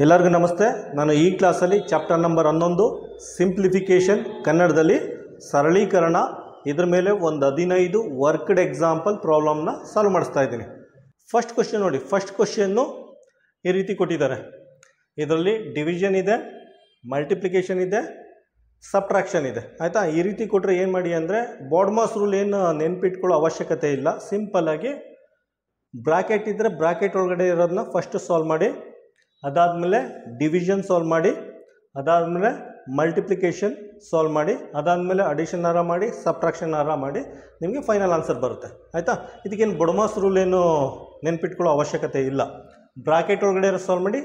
ಎಲ್ಲರಿಗೂ ನಮಸ್ತೆ. ನಾನು ಈ ಕ್ಲಾಸಲ್ಲಿ ಚಾಪ್ಟರ್ ನಂಬರ್ 11 ಸಿಂಪ್ಲಿಫಿಕೇಷನ್ ಕನ್ನಡದಲ್ಲಿ ಸರಳೀಕರಣ ಇದರ ಮೇಲೆ ಒಂದು 15 ವರ್ಕ್ಡ್ ಎಕ್ಸಾಂಪಲ್ ಪ್ರಾಬ್ಲಮ್ನ ಸಾಲ್ವ್ ಮಾಡಿಸ್ತಾ ಇದ್ದೀನಿ. ಫಸ್ಟ್ ಕ್ವಶನ್ ನೋಡಿ. ಫಸ್ಟ್ ಕ್ವಶನ್ನು ಈ ರೀತಿ ಕೊಟ್ಟಿದ್ದಾರೆ. ಇದರಲ್ಲಿ ಡಿವಿಷನ್ ಇದೆ, ಮಲ್ಟಿಪ್ಲಿಕೇಶನ್ ಇದೆ, ಸಬ್ಟ್ರಾಕ್ಷನ್ ಇದೆ. ಆಯಿತಾ? ಈ ರೀತಿ ಕೊಟ್ಟರೆ ಏನು ಮಾಡಿ ಅಂದರೆ ಬಾಡ್ಮಾಸ್ ರೂಲ್ ಏನು ನೆನ್ಪಿಟ್ಕೊಳ್ಳೋ ಅವಶ್ಯಕತೆ ಇಲ್ಲ. ಸಿಂಪಲ್ಲಾಗಿ ಬ್ರಾಕೆಟ್ ಇದ್ದರೆ ಬ್ರಾಕೆಟ್ ಒಳಗಡೆ ಇರೋದನ್ನ ಫಸ್ಟ್ ಸಾಲ್ವ್ ಮಾಡಿ, ಅದಾದಮೇಲೆ ಡಿವಿಷನ್ ಸಾಲ್ವ್ ಮಾಡಿ, ಅದಾದಮೇಲೆ ಮಲ್ಟಿಪ್ಲಿಕೇಶನ್ ಸಾಲ್ವ್ ಮಾಡಿ, ಅದಾದಮೇಲೆ ಅಡಿಷನ್ ಆರ ಮಾಡಿ, ಸಬ್ಟ್ರಾಕ್ಷನ್ ಆರ ಮಾಡಿ, ನಿಮಗೆ ಫೈನಲ್ ಆನ್ಸರ್ ಬರುತ್ತೆ. ಆಯಿತಾ? ಇದಕ್ಕೇನು ಬೊಡಮಾಸ್ ರೂಲ್ ಏನು ನೆನ್ಪಿಟ್ಕೊಳ್ಳೋ ಅವಶ್ಯಕತೆ ಇಲ್ಲ. ಬ್ರಾಕೆಟ್ ಒಳಗಡೆ ಇರೋ ಸಾಲ್ವ್ ಮಾಡಿ,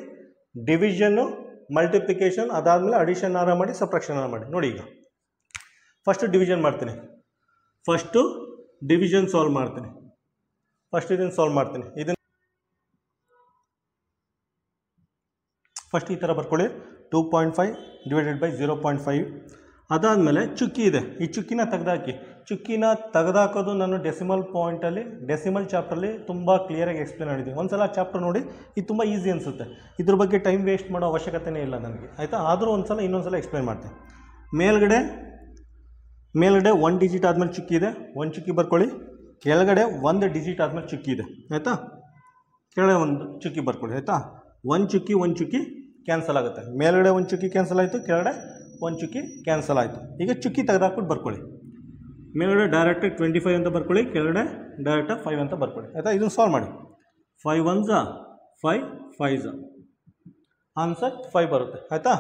ಡಿವಿಷನ್ನು, ಮಲ್ಟಿಪ್ಲಿಕೇಶನ್, ಅದಾದಮೇಲೆ ಅಡಿಷನ್ ಆರ ಮಾಡಿ, ಸಬ್ಟ್ರಾಕ್ಷನ್ ಆರ ಮಾಡಿ. ನೋಡಿ, ಈಗ ಫಸ್ಟು ಡಿವಿಷನ್ ಮಾಡ್ತೀನಿ. ಫಸ್ಟು ಡಿವಿಷನ್ ಸಾಲ್ವ್ ಮಾಡ್ತೀನಿ. ಫಸ್ಟ್ ಇದನ್ನು ಸಾಲ್ವ್ ಮಾಡ್ತೀನಿ. ಇದನ್ನು ಫಸ್ಟ್ ಈ ಥರ ಬರ್ಕೊಳ್ಳಿ. 2.5 ಡಿವೈಡೆಡ್ ಬೈ 0.5. ಅದಾದಮೇಲೆ ಚುಕ್ಕಿ ಇದೆ. ಈ ಚುಕ್ಕಿನ ತೆಗೆದಾಕಿ. ಚುಕ್ಕಿನ ತೆಗೆದಾಕೋದು ನಾನು ಡೆಸಿಮಲ್ ಪಾಯಿಂಟಲ್ಲಿ, ಡೆಸಿಮಲ್ ಚಾಪ್ಟ್ರಲ್ಲಿ ತುಂಬ ಕ್ಲಿಯರಾಗಿ ಎಕ್ಸ್ಪ್ಲೇನ್ ಮಾಡಿದ್ದೀನಿ. ಒಂದು ಸಲ ಚಾಪ್ಟರ್ ನೋಡಿ, ಇದು ತುಂಬ ಈಸಿ ಅನಿಸುತ್ತೆ. ಇದ್ರ ಬಗ್ಗೆ ಟೈಮ್ ವೇಸ್ಟ್ ಮಾಡೋ ಅವಶ್ಯಕತೆಯೇ ಇಲ್ಲ ನನಗೆ. ಆಯಿತಾ? ಆದರೂ ಒಂದು ಸಲ ಇನ್ನೊಂದು ಸಲ ಎಕ್ಸ್ಪ್ಲೇನ್ ಮಾಡ್ತೀನಿ. ಮೇಲ್ಗಡೆ 1 ಡಿಜಿಟ್ ಆದಮೇಲೆ ಚುಕ್ಕಿ ಇದೆ, 1 ಚುಕ್ಕಿ ಬರ್ಕೊಳ್ಳಿ. ಕೆಳಗಡೆ 1 ಡಿಜಿಟ್ ಆದಮೇಲೆ ಚುಕ್ಕಿ ಇದೆ. ಆಯಿತಾ? ಕೆಳಗಡೆ 1 ಚುಕ್ಕಿ ಬರ್ಕೊಳ್ಳಿ. ಆಯಿತಾ? 1 ಚುಕ್ಕಿ ಕ್ಯಾನ್ಸಲ್ ಆಗುತ್ತೆ. ಮೇಲ್ಗಡೆ 1 ಚುಕ್ಕಿ ಕ್ಯಾನ್ಸಲ್ ಆಯಿತು, ಕೆಳಗಡೆ 1 ಚುಕ್ಕಿ ಕ್ಯಾನ್ಸಲ್ ಆಯಿತು. ಈಗ ಚುಕ್ಕಿ ತೆಗೆದಾಕ್ಬಿಟ್ಟು ಬರ್ಕೊಳ್ಳಿ. ಮೇಲ್ಗಡೆ ಡೈರೆಕ್ಟಾಗಿ 25 ಅಂತ ಬರ್ಕೊಳ್ಳಿ, ಕೆಳಗಡೆ ಡೈರೆಕ್ಟಾಗಿ 5 ಅಂತ ಬರ್ಕೊಳ್ಳಿ. ಆಯಿತಾ? ಇದನ್ನು ಸಾಲ್ವ್ ಮಾಡಿ. 5 1s 5 5s ಆನ್ಸರ್ 5 ಬರುತ್ತೆ. ಆಯಿತಾ?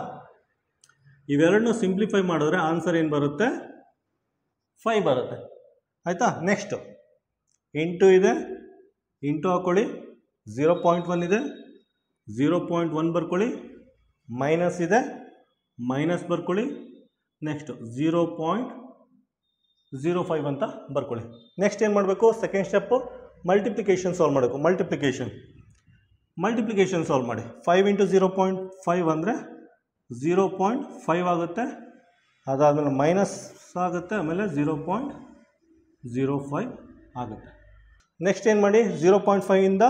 ಇವೆರಡನ್ನೂ ಸಿಂಪ್ಲಿಫೈ ಮಾಡಿದ್ರೆ ಆನ್ಸರ್ ಏನು ಬರುತ್ತೆ? 5 ಬರುತ್ತೆ. ಆಯಿತಾ? ನೆಕ್ಸ್ಟು ಇಂಟು ಇದೆ, ಇಂಟು ಹಾಕ್ಕೊಳ್ಳಿ. 0.1 ಇದೆ, 0.1 ಬರ್ಕೊಳ್ಳಿ. ಮೈನಸ್ ಇದೆ, ಮೈನಸ್ ಬರ್ಕೊಳ್ಳಿ. ನೆಕ್ಸ್ಟು 0.05 ಅಂತ ಬರ್ಕೊಳ್ಳಿ. ನೆಕ್ಸ್ಟ್ ಏನು ಮಾಡಬೇಕು? ಸೆಕೆಂಡ್ ಸ್ಟೆಪ್ಪು ಮಲ್ಟಿಪ್ಲಿಕೇಶನ್ ಸಾಲ್ವ್ ಮಾಡಬೇಕು. ಮಲ್ಟಿಪ್ಲಿಕೇಶನ್ ಸಾಲ್ವ್ ಮಾಡಿ. 5 ಇಂಟು 0.5 ಅಂದರೆ 0.5 ಆಗುತ್ತೆ. ಅದಾದಮೇಲೆ ಮೈನಸ್ ಆಗುತ್ತೆ, ಆಮೇಲೆ 0.05 ಆಗುತ್ತೆ. ನೆಕ್ಸ್ಟ್ ಏನು ಮಾಡಿ? 0.5ಇಂದ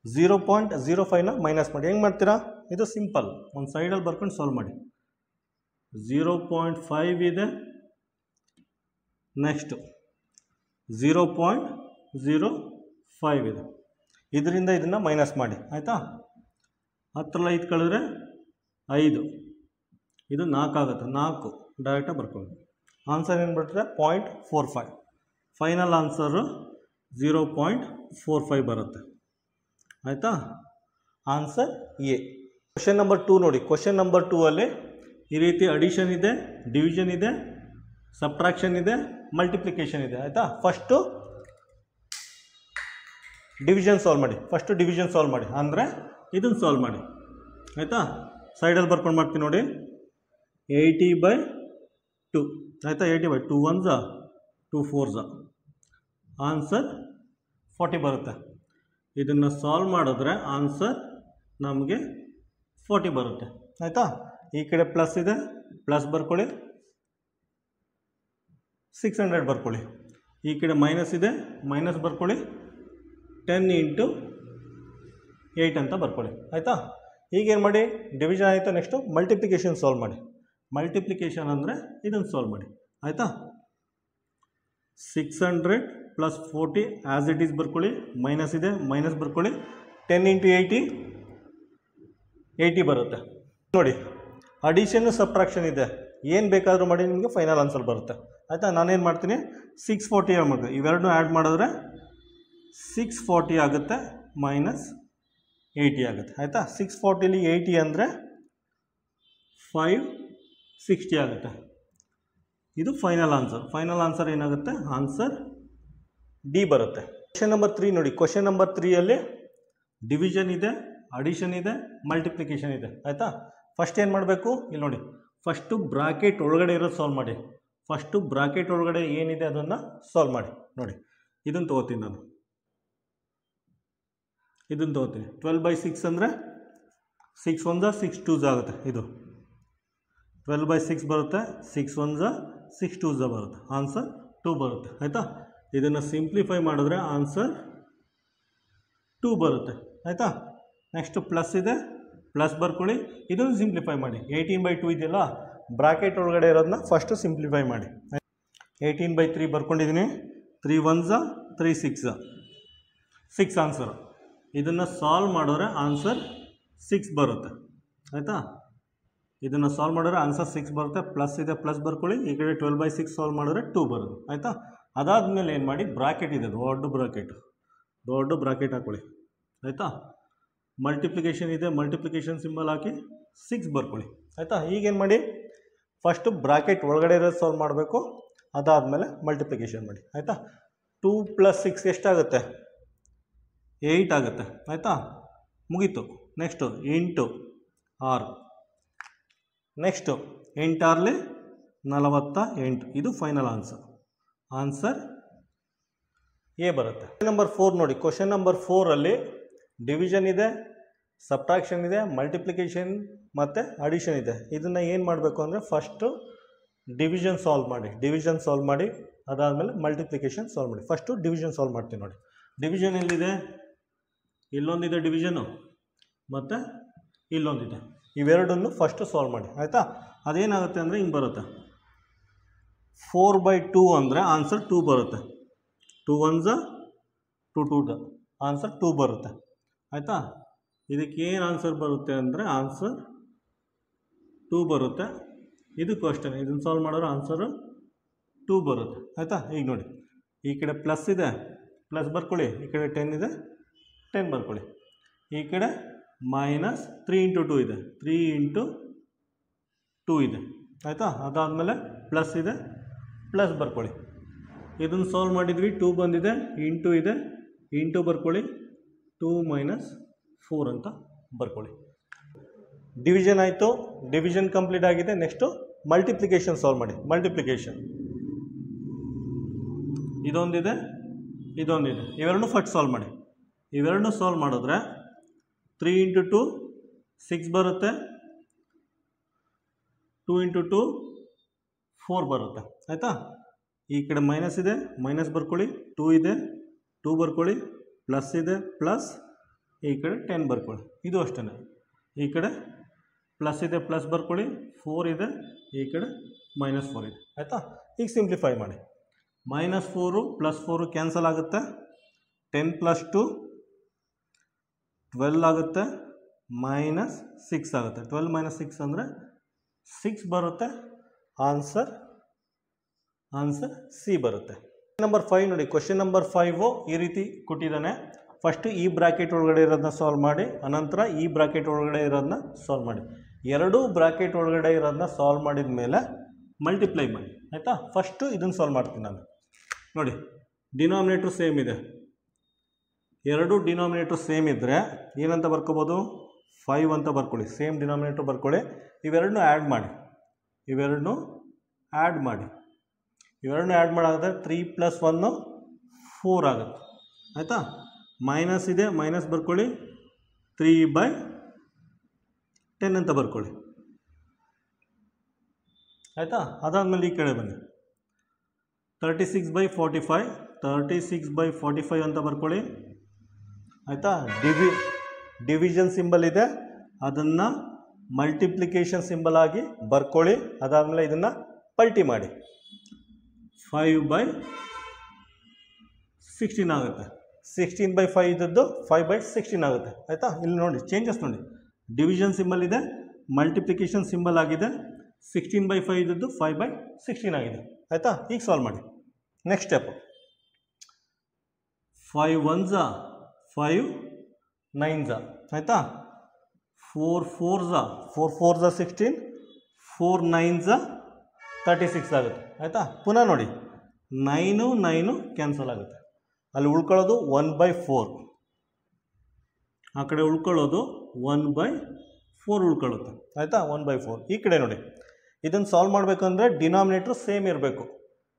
0.05ನ ಮೈನಸ್ ಮಾಡಿ. ಹೆಂಗೆ ಮಾಡ್ತೀರಾ? ಇದು ಸಿಂಪಲ್. ಒಂದು ಸೈಡಲ್ಲಿ ಬರ್ಕೊಂಡು ಸಾಲ್ವ್ ಮಾಡಿ. 0.5 ಇದೆ, ನೆಕ್ಸ್ಟು 0.05 ಇದೆ. ಇದರಿಂದ ಇದನ್ನು ಮೈನಸ್ ಮಾಡಿ. ಆಯಿತಾ? 10ರಲ್ಲಿ 5 ಕಳೆದ್ರೆ 5, ಇದು 4 ಆಗುತ್ತೆ. 4 ಡೈರೆಕ್ಟಾಗಿ ಬರ್ಕೊಳ್ಳಿ. ಆನ್ಸರ್ ಏನು ಬರ್ತದೆ? 0.45. ಫೈನಲ್ ಆನ್ಸರು 0.45 ಬರುತ್ತೆ. ಆಯಿತಾ? Answer A. ಕ್ವಶನ್ ನಂಬರ್ 2 ನೋಡಿ. ಕ್ವಶನ್ ನಂಬರ್ 2 ಅಲ್ಲಿ ಈ ರೀತಿ ಅಡಿಷನ್ ಇದೆ, ಡಿವಿಷನ್ ಇದೆ, ಸಬ್ಟ್ರಾಕ್ಷನ್ ಇದೆ, ಮಲ್ಟಿಪ್ಲಿಕೇಶನ್ ಇದೆ. ಆಯಿತಾ? ಫಸ್ಟು ಡಿವಿಷನ್ ಸಾಲ್ವ್ ಮಾಡಿ. ಅಂದರೆ ಇದನ್ನು ಸಾಲ್ವ್ ಮಾಡಿ. ಆಯಿತಾ? ಸೈಡಲ್ಲಿ ಬರ್ಕೊಂಡು ಮಾಡ್ತೀನಿ ನೋಡಿ. 80/2. ಆಯಿತಾ? 80/2 1s 2 4s ಆನ್ಸರ್ 40 ಬರುತ್ತೆ. ಇದನ್ನು ಸಾಲ್ವ್ ಮಾಡಿದ್ರೆ ಆನ್ಸರ್ ನಮಗೆ 40 ಬರುತ್ತೆ. ಆಯಿತಾ? ಈ ಕಡೆ ಪ್ಲಸ್ ಇದೆ, ಪ್ಲಸ್ ಬರ್ಕೊಳ್ಳಿ. 600 ಬರ್ಕೊಳ್ಳಿ. ಈ ಕಡೆ ಮೈನಸ್ ಇದೆ, ಮೈನಸ್ ಬರ್ಕೊಳ್ಳಿ. 10 ಇಂಟು 8 ಅಂತ ಬರ್ಕೊಳ್ಳಿ. ಆಯಿತಾ? ಈಗೇನು ಮಾಡಿ? ಡಿವಿಷನ್ ಆಯಿತು. ನೆಕ್ಸ್ಟು ಮಲ್ಟಿಪ್ಲಿಕೇಶನ್ ಸಾಲ್ವ್ ಮಾಡಿ. ಮಲ್ಟಿಪ್ಲಿಕೇಶನ್ ಅಂದರೆ ಇದನ್ನು ಸಾಲ್ವ್ ಮಾಡಿ. ಆಯಿತಾ? 600 ಪ್ಲಸ್ 40 ಆ್ಯಸ್ ಇಟ್ ಈಸ್ ಬರ್ಕೊಳ್ಳಿ. ಮೈನಸ್ ಇದೆ, ಮೈನಸ್ ಬರ್ಕೊಳ್ಳಿ. 10 ಇಂಟು 80 ಬರುತ್ತೆ. ನೋಡಿ, ಅಡಿಷನ್ನು ಸಬ್ಟ್ರಾಕ್ಷನ್ ಇದೆ. ಏನು ಬೇಕಾದರೂ ಮಾಡಿ ನಿಮಗೆ ಫೈನಲ್ ಆನ್ಸರ್ ಬರುತ್ತೆ. ಆಯಿತಾ? ನಾನೇನು ಮಾಡ್ತೀನಿ? 640 ಮಾಡ್ತೀನಿ. ಇವೆರಡನ್ನೂ ಆ್ಯಡ್ ಮಾಡಿದ್ರೆ 640 ಆಗುತ್ತೆ, ಮೈನಸ್ 80 ಆಗುತ್ತೆ. ಆಯಿತಾ? 640ಲಿ 80 ಅಂದರೆ 560 ಆಗುತ್ತೆ. ಇದು ಫೈನಲ್ ಆನ್ಸರ್ ಏನಾಗುತ್ತೆ? ಆನ್ಸರ್ ಡಿ ಬರುತ್ತೆ. ಕ್ವಶನ್ ನಂಬರ್ 3 ನೋಡಿ. ಕ್ವಶನ್ ನಂಬರ್ 3ಅಲ್ಲಿ ಡಿವಿಷನ್ ಇದೆ, ಅಡಿಷನ್ ಇದೆ, ಮಲ್ಟಿಪ್ಲಿಕೇಶನ್ ಇದೆ. ಆಯಿತಾ? ಫಸ್ಟ್ ಏನು ಮಾಡಬೇಕು? ಇಲ್ಲಿ ನೋಡಿ. ಫಸ್ಟು ಬ್ರಾಕೆಟ್ ಒಳಗಡೆ ಇರೋದು ಸಾಲ್ವ್ ಮಾಡಿ. ಫಸ್ಟು ಬ್ರಾಕೆಟ್ ಒಳಗಡೆ ಏನಿದೆ ಅದನ್ನು ಸಾಲ್ವ್ ಮಾಡಿ. ನೋಡಿ, ಇದನ್ನು ತೊಗೋತೀನಿ ನಾನು. 12/6 ಅಂದರೆ 6 1s 6 2s ಆಗುತ್ತೆ. ಇದು 12/6 ಬರುತ್ತೆ. 6 1s 6 2s ಬರುತ್ತೆ. ಆನ್ಸರ್ 2 ಬರುತ್ತೆ. ಆಯಿತಾ? ಇದನ್ನು ಸಿಂಪ್ಲಿಫೈ ಮಾಡಿದ್ರೆ ಆನ್ಸರ್ 2 ಬರುತ್ತೆ. ಆಯಿತಾ? ನೆಕ್ಸ್ಟ್ ಪ್ಲಸ್ ಇದೆ, ಪ್ಲಸ್ ಬರ್ಕೊಳ್ಳಿ, ಇದನ್ನು ಸಿಂಪ್ಲಿಫೈ ಮಾಡಿ. 18/2 ಇದೆಯಲ್ಲ, ಬ್ರಾಕೆಟ್ ಒಳಗಡೆ ಇರೋದನ್ನ ಫಸ್ಟು ಸಿಂಪ್ಲಿಫೈ ಮಾಡಿ. 18/3 ಬರ್ಕೊಂಡಿದ್ದೀನಿ. 3 1s 3 6 6 ಆನ್ಸರ್. ಇದನ್ನು ಸಾಲ್ವ್ ಮಾಡಿದ್ರೆ ಆನ್ಸರ್ 6 ಬರುತ್ತೆ. ಆಯಿತಾ, ಇದನ್ನು ಸಾಲ್ವ್ ಮಾಡಿದ್ರೆ ಆನ್ಸರ್ 6 ಬರುತ್ತೆ. ಪ್ಲಸ್ ಇದೆ, ಪ್ಲಸ್ ಬರ್ಕೊಳ್ಳಿ. ಈ ಕಡೆ 12/6 ಸಾಲ್ವ್ ಮಾಡಿದ್ರೆ 2 ಬರುತ್ತೆ. ಆಯಿತಾ, ಅದಾದಮೇಲೆ ಏನು ಮಾಡಿ, ಬ್ರಾಕೆಟ್ ಇದೆ, ದೊಡ್ಡ ಬ್ರಾಕೆಟ್ ಹಾಕ್ಕೊಳ್ಳಿ. ಆಯಿತಾ, ಮಲ್ಟಿಪ್ಲಿಕೇಶನ್ ಇದೆ, ಮಲ್ಟಿಪ್ಲಿಕೇಶನ್ ಸಿಂಬಲ್ ಹಾಕಿ 6 ಬರ್ಕೊಳ್ಳಿ. ಆಯಿತಾ, ಈಗೇನು ಮಾಡಿ, ಫಸ್ಟು ಬ್ರಾಕೆಟ್ ಒಳಗಡೆ ಇರೋದು ಸಾಲ್ವ್ ಮಾಡಬೇಕು, ಅದಾದಮೇಲೆ ಮಲ್ಟಿಪ್ಲಿಕೇಶನ್ ಮಾಡಿ. ಆಯಿತಾ, 2 + 6 ಎಷ್ಟಾಗುತ್ತೆ? 8 ಆಗುತ್ತೆ. ಆಯಿತಾ, ಮುಗೀತು. Next 8 6, next 8 6 48. ಇದು ಫೈನಲ್ ಆನ್ಸರ್ ಎ ಬರುತ್ತೆ. ನಂಬರ್ 4 ನೋಡಿ. ಕ್ವಶನ್ ನಂಬರ್ 4ಅಲ್ಲಿ ಡಿವಿಷನ್ ಇದೆ, ಸಬ್ಟ್ರಾಕ್ಷನ್ ಇದೆ, ಮಲ್ಟಿಪ್ಲಿಕೇಶನ್ ಮತ್ತು ಅಡಿಷನ್ ಇದೆ. ಇದನ್ನು ಏನು ಮಾಡಬೇಕು ಅಂದರೆ ಫಸ್ಟು ಡಿವಿಷನ್ ಸಾಲ್ವ್ ಮಾಡಿ ಅದಾದಮೇಲೆ ಮಲ್ಟಿಪ್ಲಿಕೇಶನ್ ಸಾಲ್ವ್ ಮಾಡಿ. ಫಸ್ಟು ಡಿವಿಷನ್ ಸಾಲ್ವ್ ಮಾಡ್ತೀನಿ ನೋಡಿ. ಡಿವಿಷನ್ ಎಲ್ಲಿದೆ? ಇಲ್ಲೊಂದಿದೆ ಡಿವಿಷನು ಮತ್ತು ಇಲ್ಲೊಂದಿದೆ. ಇವೆರಡನ್ನು ಫಸ್ಟು ಸಾಲ್ವ್ ಮಾಡಿ. ಆಯಿತಾ, ಅದೇನಾಗುತ್ತೆ ಅಂದರೆ ಹಿಂಗೆ ಬರುತ್ತೆ. 4/2 ಅಂದರೆ ಆನ್ಸರ್ 2 ಬರುತ್ತೆ. 2 1s 2 2 ಆನ್ಸರ್ 2 ಬರುತ್ತೆ. ಆಯಿತಾ, ಇದಕ್ಕೇನು ಆನ್ಸರ್ ಬರುತ್ತೆ ಅಂದರೆ ಆನ್ಸರ್ 2 ಬರುತ್ತೆ. ಇದಕ್ಕೂ ಅಷ್ಟೇ, ಇದನ್ನು ಸಾಲ್ವ್ ಮಾಡಿದ್ರೆ ಆನ್ಸರು 2 ಬರುತ್ತೆ. ಆಯಿತಾ, ಈಗ ನೋಡಿ, ಈ ಕಡೆ ಪ್ಲಸ್ ಇದೆ, ಪ್ಲಸ್ ಬರ್ಕೊಳ್ಳಿ. ಈ ಕಡೆ 10 ಇದೆ, 10 ಬರ್ಕೊಳ್ಳಿ. ಈ ಕಡೆ -3 × 2 ಇದೆ, 3 × 2 ಇದೆ. ಆಯಿತಾ, ಅದಾದಮೇಲೆ ಪ್ಲಸ್ ಇದೆ, ಪ್ಲಸ್ ಬರ್ಕೊಳ್ಳಿ. ಇದನ್ನು ಸಾಲ್ವ್ ಮಾಡಿದ್ವಿ, 2 ಬಂದಿದೆ, ಇಂಟು ಇದೆ, ಇಂಟು ಬರ್ಕೊಳ್ಳಿ, 2 - 4 ಅಂತ ಬರ್ಕೊಳ್ಳಿ. ಡಿವಿಷನ್ ಆಯಿತು, ಡಿವಿಷನ್ ಕಂಪ್ಲೀಟ್ ಆಗಿದೆ. ನೆಕ್ಸ್ಟು ಮಲ್ಟಿಪ್ಲಿಕೇಶನ್ ಸಾಲ್ವ್ ಮಾಡಿ. ಮಲ್ಟಿಪ್ಲಿಕೇಶನ್ ಇದೊಂದಿದೆ, ಇವೆರಡನ್ನೂ ಫಸ್ಟ್ ಸಾಲ್ವ್ ಮಾಡಿ. ಇವೆರಡನ್ನೂ ಸಾಲ್ವ್ ಮಾಡಿದ್ರೆ 3 × 2 6 ಬರುತ್ತೆ, 2 × 2 4 ಬರುತ್ತೆ. ಆಯಿತಾ, ಈ ಕಡೆ ಮೈನಸ್ ಇದೆ, ಮೈನಸ್ ಬರ್ಕೊಳ್ಳಿ, 2 ಇದೆ, 2 ಬರ್ಕೊಳ್ಳಿ, ಪ್ಲಸ್ ಇದೆ, ಪ್ಲಸ್, ಈ ಕಡೆ 10 ಬರ್ಕೊಳ್ಳಿ. ಇದು ಅಷ್ಟೇ, ಈ ಕಡೆ ಪ್ಲಸ್ ಇದೆ, ಪ್ಲಸ್ ಬರ್ಕೊಳ್ಳಿ, 4 ಇದೆ, ಈ ಕಡೆ -4 ಇದೆ. ಆಯಿತಾ, ಈಗ ಸಿಂಪ್ಲಿಫೈ ಮಾಡಿ. -4 + 4 ಕ್ಯಾನ್ಸಲ್ ಆಗುತ್ತೆ, 10 + 2 12 ಆಗುತ್ತೆ, -6 ಆಗುತ್ತೆ. 12 - 6 ಅಂದರೆ 6 ಬರುತ್ತೆ. ಆನ್ಸರ್ ಸಿ ಬರುತ್ತೆ. ನಂಬರ್ 5 ನೋಡಿ. ಕ್ವಶನ್ ನಂಬರ್ 5 ಈ ರೀತಿ ಕೊಟ್ಟಿದ್ದಾನೆ. ಫಸ್ಟು ಈ ಬ್ರಾಕೆಟ್ ಒಳಗಡೆ ಇರೋದನ್ನ ಸಾಲ್ವ್ ಮಾಡಿ, ಅನಂತರ ಈ ಬ್ರಾಕೆಟ್ ಒಳಗಡೆ ಇರೋದನ್ನ ಸಾಲ್ವ್ ಮಾಡಿ. ಎರಡೂ ಬ್ರಾಕೆಟ್ ಒಳಗಡೆ ಇರೋದನ್ನ ಸಾಲ್ವ್ ಮಾಡಿದ ಮೇಲೆ ಮಲ್ಟಿಪ್ಲೈ ಮಾಡಿ. ಆಯಿತಾ, ಫಸ್ಟು ಇದನ್ನು ಸಾಲ್ವ್ ಮಾಡ್ತೀನಿ ನಾನು. ನೋಡಿ, ಡಿನಾಮಿನೇಟ್ರ್ ಸೇಮ್ ಇದೆ. ಎರಡು ಡಿನಾಮಿನೇಟ್ರ್ ಸೇಮ್ ಇದ್ದರೆ ಏನಂತ ಬರ್ಕೋಬೋದು? 5 ಅಂತ ಬರ್ಕೊಳ್ಳಿ. ಸೇಮ್ ಡಿನಾಮಿನೇಟ್ರ್ ಬರ್ಕೊಳ್ಳಿ. ಇವೆರಡನ್ನೂ ಆ್ಯಡ್ ಮಾಡಿ. ಇವೆರಡನ್ನೂ ಆ್ಯಡ್ ಮಾಡಾದರೆ 3 + 1 4 ಆಗುತ್ತೆ. ಆಯಿತಾ, ಮೈನಸ್ ಇದೆ, ಮೈನಸ್ ಬರ್ಕೊಳ್ಳಿ, 3/10 ಅಂತ ಬರ್ಕೊಳ್ಳಿ. ಆಯಿತಾ, ಅದಾದಮೇಲೆ ಈ ಕಡೆ ಬನ್ನಿ. 36/45 ಅಂತ ಬರ್ಕೊಳ್ಳಿ. ಆಯಿತಾ, ಡಿವಿಷನ್ ಸಿಂಬಲ್ ಇದೆ, ಅದನ್ನು ಮಲ್ಟಿಪ್ಲಿಕೇಶನ್ ಸಿಂಬಲ್ ಆಗಿ ಬರ್ಕೊಳ್ಳಿ. ಅದಾದಮೇಲೆ ಇದನ್ನು ಪಲ್ಟಿ ಮಾಡಿ. 5/16 ಆಗುತ್ತೆ. 16/5 ಇದ್ದದ್ದು 5/16 ಆಗುತ್ತೆ. ಆಯಿತಾ, ಇಲ್ಲಿ ನೋಡಿ ಚೇಂಜಸ್ ನೋಡಿ. ಡಿವಿಷನ್ ಸಿಂಬಲ್ ಇದೆ, ಮಲ್ಟಿಪ್ಲಿಕೇಶನ್ ಸಿಂಬಲ್ ಆಗಿದೆ. 16/5 ಇದ್ದದ್ದು 5/16 ಆಗಿದೆ. ಆಯಿತಾ, ಈಗ ಸಾಲ್ವ್ ಮಾಡಿ. Next step, 5 1s 5 9s. ಆಯಿತಾ, 4 4s 16, 4 9s 36 ಆಗುತ್ತೆ. ಆಯಿತಾ, ಪುನಃ ನೋಡಿ, 9 9 ಕ್ಯಾನ್ಸಲ್ ಆಗುತ್ತೆ. ಅಲ್ಲಿ ಉಳ್ಕೊಳ್ಳೋದು 1/4, ಆ ಕಡೆ ಉಳ್ಕೊಳ್ಳೋದು 1/4 ಉಳ್ಕೊಳ್ಳುತ್ತೆ. ಆಯಿತಾ, 1/4. ಈ ಕಡೆ ನೋಡಿ, ಇದನ್ನು ಸಾಲ್ವ್ ಮಾಡಬೇಕಂದ್ರೆ ಡಿನಾಮಿನೇಟ್ರು ಸೇಮ್ ಇರಬೇಕು.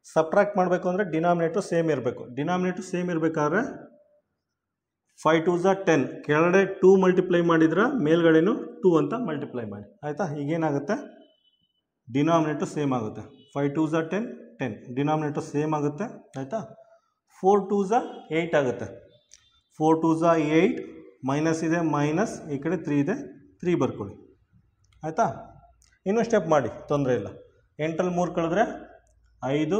ಸಬ್ಟ್ರಾಕ್ಟ್ ಮಾಡಬೇಕು ಅಂದರೆ ಡಿನಾಮಿನೇಟ್ರು ಸೇಮ್ ಇರಬೇಕು. ಡಿನಾಮಿನೇಟ್ರು ಸೇಮ್ ಇರಬೇಕಾದ್ರೆ 5 2s 10, ಕೆಳಗಡೆ 2 ಮಲ್ಟಿಪ್ಲೈ ಮಾಡಿದ್ರೆ ಮೇಲ್ಗಡೆನೂ 2 ಅಂತ ಮಲ್ಟಿಪ್ಲೈ ಮಾಡಿ. ಆಯಿತಾ, ಈಗೇನಾಗುತ್ತೆ, ಡಿನಾಮಿನೇಟ್ರು ಸೇಮ್ ಆಗುತ್ತೆ. 5 2s 10 10, ಡಿನಾಮಿನೇಟ್ರು ಸೇಮ್ ಆಗುತ್ತೆ. ಆಯಿತಾ, 4 2s 8 ಆಗುತ್ತೆ. 4 2s 8, ಮೈನಸ್ ಇದೆ, ಮೈನಸ್, ಈ ಕಡೆ 3 ಇದೆ, 3 ಬರ್ಕೊಳ್ಳಿ ಆಯಿತಾ. ಇನ್ನೊಂದು ಸ್ಟೆಪ್ ಮಾಡಿ, ತೊಂದರೆ ಇಲ್ಲ. 8ರಲ್ಲಿ 3 ಕಳೆದ್ರೆ 5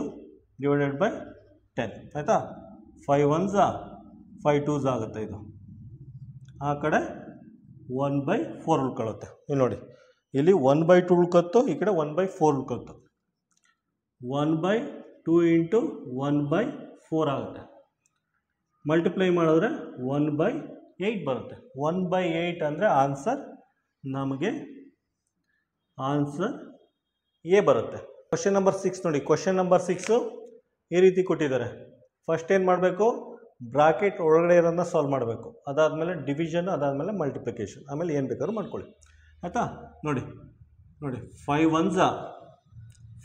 ಡಿವೈಡೆಡ್ ಬೈ 10 ಆಯಿತಾ. 5 1s 5 2s ಆಗುತ್ತೆ. ಇದು ಆ ಕಡೆ 1/4 ಉಳ್ಕೊಳ್ಳುತ್ತೆ. ಇಲ್ಲಿ ನೋಡಿ, ಇಲ್ಲಿ 1/2 ಉಳ್ಕೊತ್ತು, ಈ ಕಡೆ 1/4 ಉಳ್ಕೊತ್ತು. 1/2 ಇಂಟು 1/4 ಆಗುತ್ತೆ. ಮಲ್ಟಿಪ್ಲೈ ಮಾಡಿದ್ರೆ 1/8 ಬರುತ್ತೆ. 1/8 ಅಂದರೆ ಆನ್ಸರ್ ನಮಗೆ ಆನ್ಸರ್ ಎ ಬರುತ್ತೆ. ಕ್ವಶನ್ ನಂಬರ್ 6 ನೋಡಿ. ಕ್ವಶನ್ ನಂಬರ್ 6 ಈ ರೀತಿ ಕೊಟ್ಟಿದ್ದಾರೆ. ಫಸ್ಟ್ ಏನು ಮಾಡಬೇಕು, ಬ್ರಾಕೆಟ್ ಒಳಗಡೆ ಇರೋದನ್ನ ಸಾಲ್ವ್ ಮಾಡಬೇಕು. ಅದಾದಮೇಲೆ ಡಿವಿಷನ್, ಅದಾದಮೇಲೆ ಮಲ್ಟಿಪ್ಲಿಕೇಶನ್, ಆಮೇಲೆ ಏನು ಬೇಕಾದ್ರೂ ಮಾಡ್ಕೊಳ್ಳಿ ಆಯಿತಾ. ನೋಡಿ ನೋಡಿ 5 1s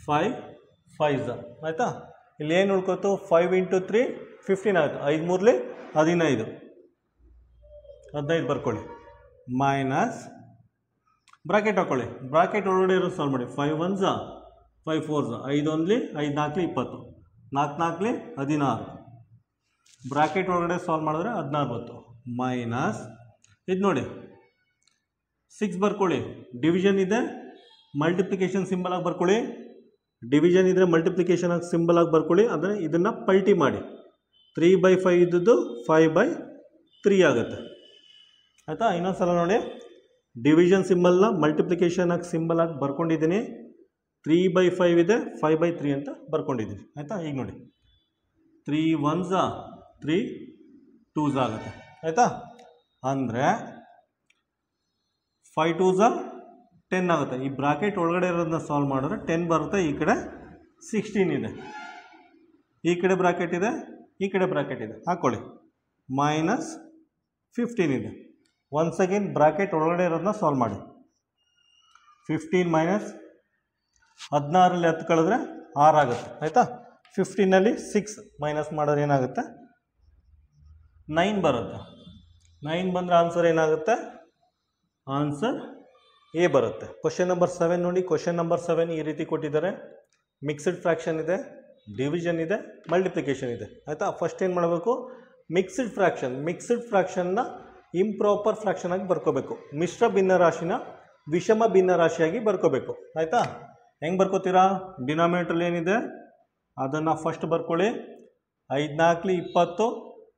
5 5s ಆಯಿತಾ. ಇಲ್ಲಿ ಏನು ಉಳ್ಕೋತು, 5 ಇಂಟು 3 15 ಆಯಿತು. 5 3ಲಿ 15 15 ಬರ್ಕೊಳ್ಳಿ. ಮೈನಸ್ ಬ್ರಾಕೆಟ್ ಹಾಕೊಳ್ಳಿ. ಬ್ರಾಕೆಟ್ ಒಳಗಡೆ ಇರೋದು ಸಾಲ್ವ್ ಮಾಡಿ. 5 1s 5 4s 5 1ಲಿ 5 4ಲಿ 20 4 4ಲಿ 16. ಬ್ರಾಕೆಟ್ ಒಳಗಡೆ ಸಾಲ್ವ್ ಮಾಡಿದ್ರೆ 16 ಬಂತು. ಮೈನಸ್ ಇದು ನೋಡಿ 6 ಬರ್ಕೊಳ್ಳಿ. ಡಿವಿಷನ್ ಇದೆ, ಮಲ್ಟಿಪ್ಲಿಕೇಶನ್ ಸಿಂಬಲ್ ಆಗಿ ಬರ್ಕೊಳ್ಳಿ. ಡಿವಿಷನ್ ಇದ್ದರೆ ಮಲ್ಟಿಪ್ಲಿಕೇಶನ್ ಆಗಿ ಸಿಂಬಲ್ ಆಗಿ ಬರ್ಕೊಳ್ಳಿ. ಅಂದರೆ ಇದನ್ನು ಪಲ್ಟಿ ಮಾಡಿ. 3/5 ಇದ್ದದ್ದು 5/3 ಆಗುತ್ತೆ ಆಯಿತಾ. ಇನ್ನೊಂದು ಸಲ ನೋಡಿ, ಡಿವಿಷನ್ ಸಿಂಬಲ್ನ ಮಲ್ಟಿಪ್ಲಿಕೇಶನ್ ಆಗಿ ಸಿಂಬಲ್ ಆಗಿ ಬರ್ಕೊಂಡಿದ್ದೀನಿ. 3/5 ಇದೆ, 5/3 ಅಂತ ಬರ್ಕೊಂಡಿದ್ದೀನಿ ಆಯಿತಾ. ಈಗ ನೋಡಿ 3 1s 3 2s ಆಗುತ್ತೆ ಆಯಿತಾ. ಅಂದರೆ 5 2s 10 ಆಗುತ್ತೆ. ಈ ಬ್ರಾಕೆಟ್ ಒಳಗಡೆ ಇರೋದನ್ನ ಸಾಲ್ವ್ ಮಾಡಿದ್ರೆ 10 ಬರುತ್ತೆ. ಈ ಕಡೆ 16 ಇದೆ, ಈ ಕಡೆ ಬ್ರಾಕೆಟ್ ಇದೆ, ಈ ಕಡೆ ಬ್ರಾಕೆಟ್ ಇದೆ, ಹಾಕ್ಕೊಳ್ಳಿ. ಮೈನಸ್ 15 ಇದೆ. ಒನ್ಸ್ ಅಗೇನ್ ಬ್ರಾಕೆಟ್ ಒಳಗಡೆ ಇರೋದನ್ನ ಸಾಲ್ವ್ ಮಾಡಿ. 15 ಮೈನಸ್ 16ರಲ್ಲಿ 10 ಕಳೆದ್ರೆ 6 ಆಗುತ್ತೆ ಆಯಿತಾ. 15ನಲ್ಲಿ 6 ಮೈನಸ್ ಮಾಡಿದ್ರೆ ಏನಾಗುತ್ತೆ, 9 ಬರುತ್ತೆ. 9 ಬಂದರೆ ಆನ್ಸರ್ ಏನಾಗುತ್ತೆ, ಆನ್ಸರ್ ಎ ಬರುತ್ತೆ. ಕ್ವಶನ್ ನಂಬರ್ 7 ನೋಡಿ. ಕ್ವಶನ್ ನಂಬರ್ 7 ಈ ರೀತಿ ಕೊಟ್ಟಿದ್ದಾರೆ. ಮಿಕ್ಸ್ಡ್ ಫ್ರ್ಯಾಕ್ಷನ್ ಇದೆ, ಡಿವಿಷನ್ ಇದೆ, ಮಲ್ಟಿಪ್ಲಿಕೇಶನ್ ಇದೆ ಆಯಿತಾ. ಫಸ್ಟ್ ಏನು ಮಾಡಬೇಕು, ಮಿಕ್ಸ್ಡ್ ಫ್ರ್ಯಾಕ್ಷನ್ನ ಇಂಪ್ರಾಪರ್ ಫ್ರ್ಯಾಕ್ಷನ್ ಆಗಿ ಬರ್ಕೋಬೇಕು. ಮಿಶ್ರ ಭಿನ್ನರಾಶಿನ ವಿಷಮ ಭಿನ್ನರಾಶಿಯಾಗಿ ಬರ್ಕೋಬೇಕು ಆಯಿತಾ. ಹೆಂಗೆ ಬರ್ಕೋತೀರಾ, ಡಿನಾಮಿನೇಟ್ರಲ್ಲಿ ಏನಿದೆ ಅದನ್ನು ಫಸ್ಟ್ ಬರ್ಕೊಳ್ಳಿ. 5 4ಲಿ 20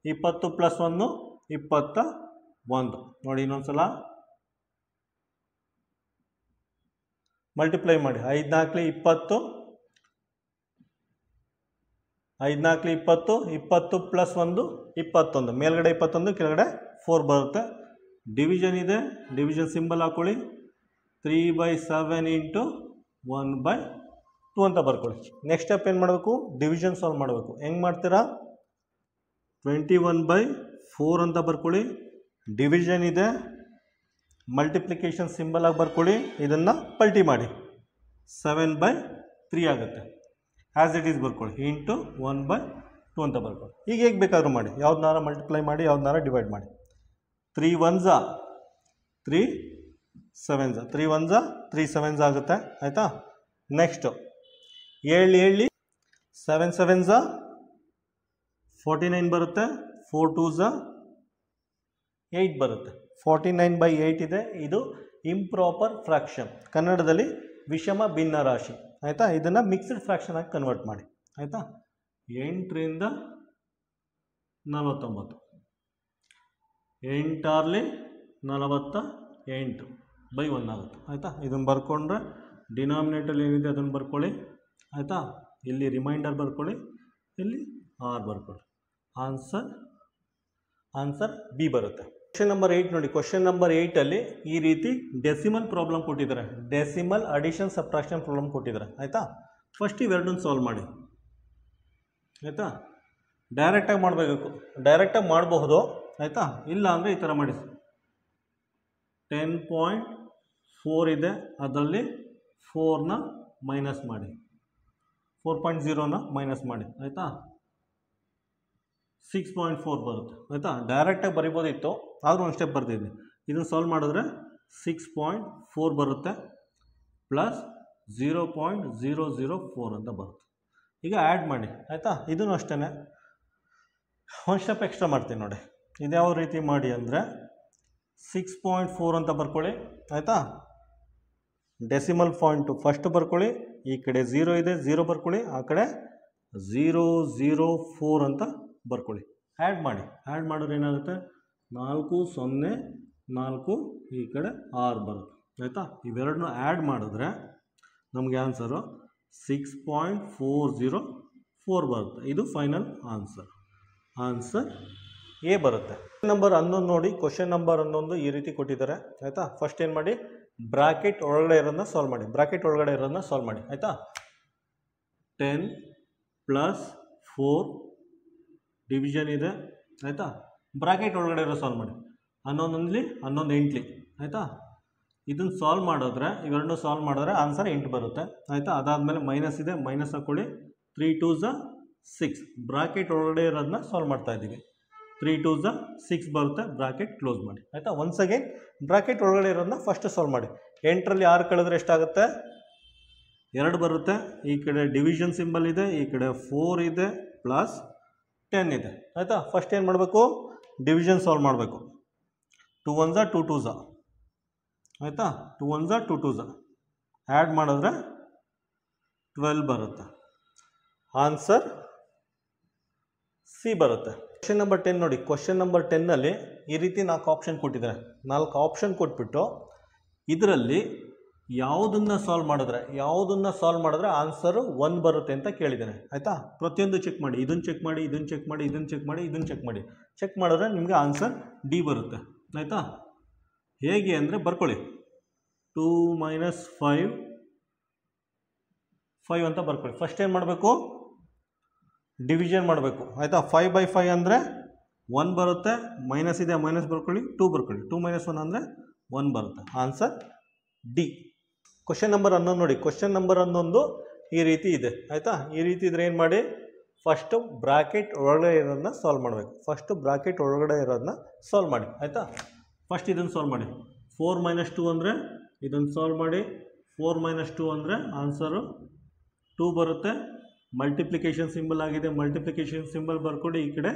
20 ಪ್ಲಸ್ 1 21 ನೋಡಿ. ಇನ್ನೊಂದು ಸಲ ಮಲ್ಟಿಪ್ಲೈ ಮಾಡಿ. 5 4ಲಿ 20 5 4ಲಿ 20 20 ಪ್ಲಸ್ 1 21. ಮೇಲ್ಗಡೆ 21, ಕೆಳಗಡೆ 4 ಬರುತ್ತೆ. ಡಿವಿಷನ್ ಇದೆ, ಡಿವಿಷನ್ ಸಿಂಬಲ್ ಹಾಕೊಳ್ಳಿ. 3/7 ಇಂಟು 1/2 ಅಂತ ಬರ್ಕೊಳ್ಳಿ. ನೆಕ್ಸ್ಟ್ ಸ್ಟೆಪ್ ಏನು ಮಾಡಬೇಕು, ಡಿವಿಷನ್ ಸಾಲ್ವ್ ಮಾಡಬೇಕು. ಹೆಂಗೆ ಮಾಡ್ತೀರಾ, 21/4 ಅಂತ ಬರ್ಕೊಳ್ಳಿ. ಡಿವಿಷನ್ ಇದೆ, ಮಲ್ಟಿಪ್ಲಿಕೇಶನ್ ಸಿಂಬಲ್ ಆಗಿ ಬರ್ಕೊಳ್ಳಿ. ಇದನ್ನು ಪಲ್ಟಿ ಮಾಡಿ. 7/3 ಆಗುತ್ತೆ. ಆ್ಯಸ್ ಇಟ್ ಈಸ್ ಬರ್ಕೊಳ್ಳಿ. ಇಂಟು 1/2 ಅಂತ ಬರ್ಕೊಳ್ಳಿ. ಈಗ ಹೇಗೆ ಬೇಕಾದರೂ ಮಾಡಿ, ಯಾವ್ದನ್ನಾರ ಮಲ್ಟಿಪ್ಲೈ ಮಾಡಿ, ಯಾವ್ದನ್ನಾರ ಡಿವೈಡ್ ಮಾಡಿ. 3 1s 3 7s 3 1s 3 7s ಆಗುತ್ತೆ ಆಯಿತಾ. ನೆಕ್ಸ್ಟು 7 7 7 7s 49 ಬರುತ್ತೆ. 4 2s 8 ಬರುತ್ತೆ. 49/8 ಇದೆ. ಇದು ಇಂಪ್ರಾಪರ್ ಫ್ರ್ಯಾಕ್ಷನ್, ಕನ್ನಡದಲ್ಲಿ ವಿಷಮ ಭಿನ್ನರಾಶಿ ಆಯಿತಾ. ಇದನ್ನು ಮಿಕ್ಸ್ಡ್ ಫ್ರ್ಯಾಕ್ಷನ್ ಆಗಿ ಕನ್ವರ್ಟ್ ಮಾಡಿ ಆಯಿತಾ. 8ರಿಂದ 49 8 6ಲಿ 48/1 ಆಗುತ್ತೆ ಆಯಿತಾ. ಇದನ್ನು ಬರ್ಕೊಂಡ್ರೆ ಡಿನಾಮಿನೇಟಲ್ಲಿ ಏನಿದೆ ಅದನ್ನು ಬರ್ಕೊಳ್ಳಿ ಆಯಿತಾ. ಇಲ್ಲಿ ರಿಮೈಂಡರ್ ಬರ್ಕೊಳ್ಳಿ, ಇಲ್ಲಿ R ಬರ್ಕೊಳ್ಳಿ. ಆನ್ಸರ್ ಬಿ ಬರುತ್ತೆ. ಕ್ವಶನ್ ನಂಬರ್ 8 ನೋಡಿ. ಕ್ವಶನ್ ನಂಬರ್ 8ಅಲ್ಲಿ ಈ ರೀತಿ ಡೆಸಿಮಲ್ ಪ್ರಾಬ್ಲಮ್ ಕೊಟ್ಟಿದ್ದಾರೆ. ಡೆಸಿಮಲ್ ಅಡಿಷನ್ ಸಬ್ಟ್ರಾಕ್ಷನ್ ಪ್ರಾಬ್ಲಮ್ ಕೊಟ್ಟಿದ್ದಾರೆ ಆಯಿತಾ. ಫಸ್ಟ್ ಇವೆರಡನ್ನು ಸಾಲ್ವ್ ಮಾಡಿ ಆಯಿತಾ. ಡೈರೆಕ್ಟಾಗಿ ಮಾಡಬೇಕು, ಡೈರೆಕ್ಟಾಗಿ ಮಾಡಬಹುದು ಆಯಿತಾ. ಇಲ್ಲ ಅಂದರೆ ಈ ಥರ ಮಾಡಿ. 10.4 ಇದೆ, ಅದರಲ್ಲಿ 4ನ ಮೈನಸ್ ಮಾಡಿ, 4.0ನ ಮೈನಸ್ ಮಾಡಿ ಆಯಿತಾ. 6.4 ಬರುತ್ತೆ ಆಯಿತಾ. ಡೈರೆಕ್ಟಾಗಿ ಬರಿಬೋದಿತ್ತು, ಆದರೂ ಒಂದು ಸ್ಟೆಪ್ ಬರ್ತಿದ್ದೀನಿ. ಇದನ್ನು ಸಾಲ್ವ್ ಮಾಡಿದ್ರೆ 6.4 ಬರುತ್ತೆ ಪ್ಲಸ್ 0.004 ಅಂತ ಬರುತ್ತೆ. ಈಗ ಆ್ಯಡ್ ಮಾಡಿ ಆಯಿತಾ. ಇದೂ ಅಷ್ಟೇ, ಒಂದು ಸ್ಟೆಪ್ ಎಕ್ಸ್ಟ್ರಾ ಮಾಡ್ತೀನಿ ನೋಡಿ. ಇದ್ಯಾವ ರೀತಿ ಮಾಡಿ ಅಂದರೆ 6.4 ಅಂತ ಬರ್ಕೊಳ್ಳಿ ಆಯಿತಾ. ಡೆಸಿಮಲ್ ಪಾಯಿಂಟು ಫಸ್ಟ್ ಬರ್ಕೊಳ್ಳಿ, ಈ ಕಡೆ 0 ಇದೆ 0 ಬರ್ಕೊಳ್ಳಿ, ಆ ಕಡೆ 004 ಅಂತ ಬರ್ಕೊಳ್ಳಿ. ಆ್ಯಡ್ ಮಾಡಿ, ಆ್ಯಡ್ ಮಾಡಿದ್ರೆ ಏನಾಗುತ್ತೆ 4 0 4 ಈ ಕಡೆ 6 ಬರುತ್ತೆ ಆಯಿತಾ. ಇವೆರಡನ್ನೂ ಆ್ಯಡ್ ಮಾಡಿದ್ರೆ ನಮಗೆ ಆನ್ಸರು 6.404 ಬರುತ್ತೆ. ಇದು ಫೈನಲ್ ಆನ್ಸರ್. ಆನ್ಸರ್ ಎ ಬರುತ್ತೆ. ನಂಬರ್ 11 ನೋಡಿ, ಕ್ವಶನ್ ನಂಬರ್ 11 ಈ ರೀತಿ ಕೊಟ್ಟಿದ್ದಾರೆ ಆಯಿತಾ. ಫಸ್ಟ್ ಏನು ಮಾಡಿ, ಬ್ರಾಕೆಟ್ ಒಳಗಡೆ ಇರೋದನ್ನ ಸಾಲ್ವ್ ಮಾಡಿ. ಬ್ರಾಕೆಟ್ ಒಳಗಡೆ ಇರೋದನ್ನ ಸಾಲ್ವ್ ಮಾಡಿ ಆಯಿತಾ. 10 + 4 ಡಿವಿಷನ್ ಇದೆ ಆಯಿತಾ. ಬ್ರಾಕೆಟ್ ಒಳಗಡೆ ಇರೋ ಸಾಲ್ವ್ ಮಾಡಿ. 11 1 11 8 ಆಯಿತಾ. ಇದನ್ನು ಸಾಲ್ವ್ ಮಾಡಿದ್ರೆ, ಇವೆರಡನ್ನೂ ಸಾಲ್ವ್ ಮಾಡಿದ್ರೆ ಆನ್ಸರ್ 8 ಬರುತ್ತೆ ಆಯಿತಾ. ಅದಾದಮೇಲೆ ಮೈನಸ್ ಇದೆ, ಮೈನಸ್ ಹಾಕ್ಕೊಳ್ಳಿ. 3 2 6 ಬ್ರಾಕೆಟ್ ಒಳಗಡೆ ಇರೋದನ್ನ ಸಾಲ್ವ್ ಮಾಡ್ತಾ ಇದ್ದೀವಿ. 3 2 6 ಬರುತ್ತೆ, ಬ್ರಾಕೆಟ್ ಕ್ಲೋಸ್ ಮಾಡಿ ಆಯಿತಾ. ಒನ್ಸ್ ಅಗೇನ್ ಬ್ರಾಕೆಟ್ ಒಳಗಡೆ ಇರೋದನ್ನ ಫಸ್ಟ್ ಸಾಲ್ವ್ ಮಾಡಿ. 8ರಲ್ಲಿ 6 ಕಳೆದ್ರೆ ಎಷ್ಟಾಗುತ್ತೆ, 2 ಬರುತ್ತೆ. ಈ ಕಡೆ ಡಿವಿಷನ್ ಸಿಂಬಲ್ ಇದೆ, ಈ ಕಡೆ 4 ಇದೆ ಪ್ಲಸ್ 10 ಇದೆ ಆಯಿತಾ. ಫಸ್ಟ್ ಏನು ಮಾಡಬೇಕು, ಡಿವಿಷನ್ ಸಾಲ್ವ್ ಮಾಡಬೇಕು. 2 1 2 2 ಆಯಿತಾ. 2 1 2 2 ಆ್ಯಡ್ ಮಾಡಿದ್ರೆ 12 ಬರುತ್ತೆ. ಆನ್ಸರ್ ಸಿ ಬರುತ್ತೆ. ಕ್ವಶನ್ ನಂಬರ್ 10 ನೋಡಿ, ಕ್ವಶನ್ ನಂಬರ್ 10ನಲ್ಲಿ ಈ ರೀತಿ 4 ಆಪ್ಷನ್ ಕೊಟ್ಟಿದ್ದಾರೆ. 4 ಆಪ್ಷನ್ ಕೊಟ್ಬಿಟ್ಟು ಇದರಲ್ಲಿ ಯಾವುದನ್ನು ಸಾಲ್ವ್ ಮಾಡಿದ್ರೆ ಆನ್ಸರು 1 ಬರುತ್ತೆ ಅಂತ ಕೇಳಿದ್ದೇನೆ ಆಯಿತಾ. ಪ್ರತಿಯೊಂದು ಚೆಕ್ ಮಾಡಿ, ಇದನ್ನು ಚೆಕ್ ಮಾಡಿ, ಇದನ್ನು ಚೆಕ್ ಮಾಡಿ, ಇದನ್ನು ಚೆಕ್ ಮಾಡಿ, ಇದನ್ನು ಚೆಕ್ ಮಾಡಿ. ಚೆಕ್ ಮಾಡಿದ್ರೆ ನಿಮಗೆ ಆನ್ಸರ್ ಡಿ ಬರುತ್ತೆ ಆಯಿತಾ. ಹೇಗೆ ಅಂದರೆ ಬರ್ಕೊಳ್ಳಿ, 2 - 5 ಅಂತ ಬರ್ಕೊಳ್ಳಿ. ಫಸ್ಟ್ ಏನು ಮಾಡಬೇಕು, ಡಿವಿಷನ್ ಮಾಡಬೇಕು ಆಯಿತಾ. 5/5 ಅಂದರೆ 1 ಬರುತ್ತೆ, ಮೈನಸ್ ಇದೆ ಮೈನಸ್ ಬರ್ಕೊಳ್ಳಿ, 2 ಬರ್ಕೊಳ್ಳಿ. 2 - 1 ಅಂದರೆ 1 ಬರುತ್ತೆ. Answer D. ಕ್ವಶನ್ ನಂಬರ್ 11 ನೋಡಿ, ಕ್ವಶನ್ ನಂಬರ್ 11 ಈ ರೀತಿ ಇದೆ ಆಯಿತಾ. ಈ ರೀತಿ ಇದ್ರೆ ಏನು ಮಾಡಿ, ಫಸ್ಟು ಬ್ರಾಕೆಟ್ ಒಳಗಡೆ ಇರೋದನ್ನ ಸಾಲ್ವ್ ಮಾಡಬೇಕು. ಫಸ್ಟು ಬ್ರಾಕೆಟ್ ಒಳಗಡೆ ಇರೋದನ್ನ ಸಾಲ್ವ್ ಮಾಡಿ ಆಯಿತಾ. ಫಸ್ಟ್ ಇದನ್ನು ಸಾಲ್ವ್ ಮಾಡಿ. 4 - 2 ಅಂದರೆ ಇದನ್ನು ಸಾಲ್ವ್ ಮಾಡಿ. 4 - 2 ಅಂದರೆ ಆನ್ಸರು 2 ಬರುತ್ತೆ. ಮಲ್ಟಿಪ್ಲಿಕೇಶನ್ ಸಿಂಬಲ್ ಆಗಿದೆ, ಮಲ್ಟಿಪ್ಲಿಕೇಶನ್ ಸಿಂಬಲ್ ಬರ್ಕೊಳ್ಳಿ. ಈ ಕಡೆ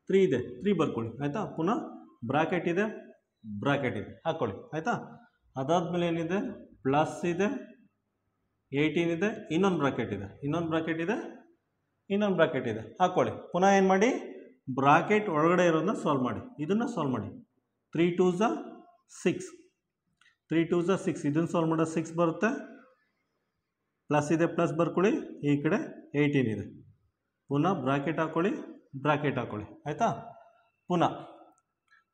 3 ಇದೆ, 3 ಬರ್ಕೊಳ್ಳಿ ಆಯಿತಾ. ಪುನಃ ಬ್ರಾಕೆಟ್ ಇದೆ ಹಾಕ್ಕೊಳ್ಳಿ ಆಯಿತಾ. ಅದಾದಮೇಲೆ ಏನಿದೆ, ಪ್ಲಸ್ ಇದೆ, 18 ಇದೆ, ಇನ್ನೊಂದು ಬ್ರಾಕೆಟ್ ಇದೆ ಹಾಕ್ಕೊಳ್ಳಿ. ಪುನಃ ಏನು ಮಾಡಿ, ಬ್ರಾಕೆಟ್ ಒಳಗಡೆ ಇರೋದನ್ನ ಸಾಲ್ವ್ ಮಾಡಿ. ಇದನ್ನು ಸಾಲ್ವ್ ಮಾಡಿ. 3 2 6 ಇದನ್ನು ಸಾಲ್ವ್ ಮಾಡೋದು 6 ಬರುತ್ತೆ. ಪ್ಲಸ್ ಇದೆ, ಪ್ಲಸ್ ಬರ್ಕೊಳ್ಳಿ. ಈ ಕಡೆ 18 ಇದೆ. ಪುನಃ ಬ್ರಾಕೆಟ್ ಹಾಕ್ಕೊಳ್ಳಿ ಆಯಿತಾ. ಪುನಃ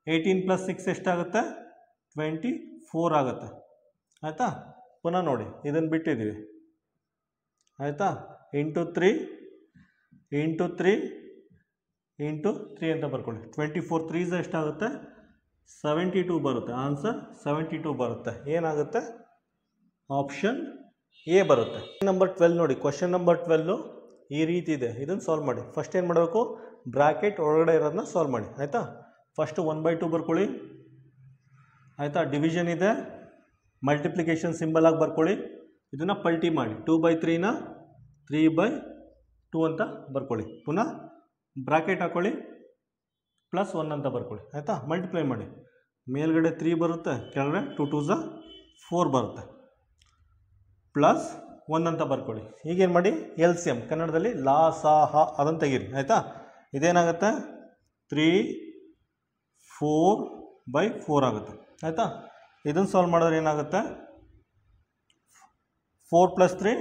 18 + 6 ಎಷ್ಟಾಗುತ್ತೆ, 24 ಆಗುತ್ತೆ ಆಯಿತಾ. ಪುನಃ ನೋಡಿ, ಇದನ್ನು ಬಿಟ್ಟಿದ್ದೀವಿ ಆಯಿತಾ. ಇಂಟು 3 ಅಂತ ಬರ್ಕೊಳ್ಳಿ. 24 3 ಎಷ್ಟಾಗುತ್ತೆ, 72 ಬರುತ್ತೆ. ಆನ್ಸರ್ 72 ಬರುತ್ತೆ. ಏನಾಗುತ್ತೆ, ಆಪ್ಷನ್ ಎ ಬರುತ್ತೆ. ನಂಬರ್ 12 ನೋಡಿ, ಕ್ವಶನ್ ನಂಬರ್ 12 ಈ ರೀತಿ ಇದೆ. ಇದನ್ನು ಸಾಲ್ವ್ ಮಾಡಿ. ಫಸ್ಟ್ ಏನು ಮಾಡಬೇಕು, ಬ್ರಾಕೆಟ್ ಒಳಗಡೆ ಇರೋದನ್ನ ಸಾಲ್ವ್ ಮಾಡಿ ಆಯಿತಾ. ಫಸ್ಟು 1/2 ಬರ್ಕೊಳ್ಳಿ ಆಯಿತಾ. ಡಿವಿಷನ್ ಇದೆ, ಮಲ್ಟಿಪ್ಲಿಕೇಶನ್ ಸಿಂಬಲ್ ಆಗಿ ಬರ್ಕೊಳ್ಳಿ. ಇದನ್ನು ಪಲ್ಟಿ ಮಾಡಿ. 2/3ನ 3/2 ಅಂತ ಬರ್ಕೊಳ್ಳಿ. ಪುನಃ ಬ್ರಾಕೆಟ್ ಹಾಕ್ಕೊಳ್ಳಿ, +1 ಅಂತ ಬರ್ಕೊಳ್ಳಿ ಆಯಿತಾ. ಮಲ್ಟಿಪ್ಲೈ ಮಾಡಿ. ಮೇಲ್ಗಡೆ 3 ಬರುತ್ತೆ, ಕೆಳಗಡೆ 2 2 4 ಬರುತ್ತೆ. +1 ಅಂತ ಬರ್ಕೊಳ್ಳಿ. ಈಗೇನು ಮಾಡಿ, LCM ಕನ್ನಡದಲ್ಲಿ ಲಾ ಸಾ ಹ ಅದನ್ನು ತೆಗೀರಿ ಆಯಿತಾ. ಇದೇನಾಗುತ್ತೆ, 3 4/4 ಆಗುತ್ತೆ ಆಯಿತಾ. ಇದನ್ನು ಸಾಲ್ವ್ ಮಾಡಿದ್ರೆ ಏನಾಗುತ್ತೆ, 4 + 3